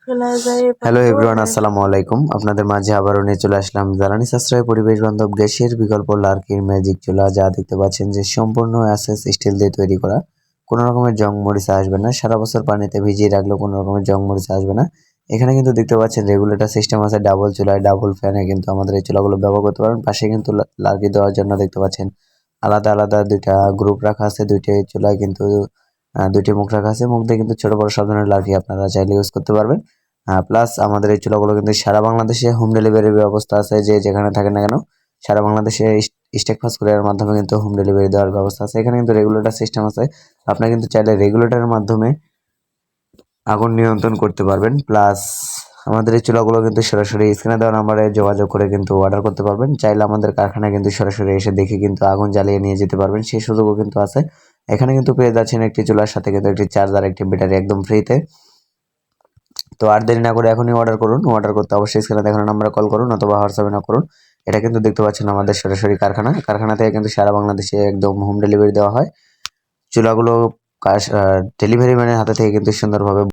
Hello everyone, আসসালামু আলাইকুম। আপনাদের মাঝে আবারও নিয়ে চলে আসলাম জ্বালানি সাশ্রয় পরিবেশ বান্ধব গ্যাসের বিকল্প লার্কির ম্যাজিক চুলা। যা দেখতে পাচ্ছেন যে সম্পূর্ণ এসএস স্টিল দিয়ে তৈরি করা, কোনো রকমের জং মরিচা আসবে না। সারা বছর পানিতে ভিজিয়ে রাখলেও কোনো রকমের জং মরিচা আসবে না। এখানে কিন্তু দেখতে পাচ্ছেন রেগুলেটর সিস্টেম আছে, ডাবল চুলায় ডাবল ফ্যানে কিন্তু আমাদের এই চুলাগুলো ব্যবহার করতে পারবেন। পাশে কিন্তু লার্কি দেওয়ার জন্য দেখতে পাচ্ছেন আলাদা আলাদা দুইটা গ্রুপ রাখা আছে। দুইটি চুলায় কিন্তু দুইটি মুখ রাখা আছে। মুখ দিয়ে কিন্তু ছোট বড় সব ধরনের লার্কি আপনারা চাইলে ইউজ করতে পারবেন। প্লাস আমাদের এই চুলাগুলো কিন্তু সারা বাংলাদেশে হোম ডেলিভারির ব্যবস্থা আছে। যে যেখানে থাকেন না কেন সারা বাংলাদেশে স্টেক ফাস্ট কুরিয়ারের মাধ্যমে কিন্তু হোম ডেলিভারি দেওয়ার ব্যবস্থা আছে। এখানে কিন্তু রেগুলেটর সিস্টেম আছে। আপনারা কিন্তু চাইলে রেগুলেটরের মাধ্যমে আগুন নিয়ন্ত্রণ করতে পারবেন। প্লাস আমাদের এই চুলাগুলো কিন্তু সরাসরি স্ক্রিনে দেওয়া নাম্বারে যোগাযোগ করে কিন্তু অর্ডার করতে পারবেন। চাইলে আমাদের কারখানায় কিন্তু সরাসরি এসে দেখে কিন্তু আগুন জ্বালিয়ে নিয়ে যেতে পারবেন, সেই সুযোগও কিন্তু আছে। এখানে কিন্তু পেয়ে যাচ্ছেন একটি চুলার সাথে কিন্তু একটি চার্জার, একটি ব্যাটারি একদম ফ্রিতে। তো আর দেরি না করে এখনই অর্ডার করুন। অর্ডার করতে অবশ্যই স্ক্রিনে দেখানো নাম্বারে কল করুন অথবা হোয়াটসঅ্যাপে না করুন। এটা কিন্তু দেখতে পাচ্ছেন আমাদের সরাসরি কারখানা থেকে কিন্তু সারা বাংলাদেশে একদম হোম ডেলিভারি দেওয়া হয়। চুলাগুলো ডেলিভারি ম্যানের হাতে থেকে কিন্তু সুন্দরভাবে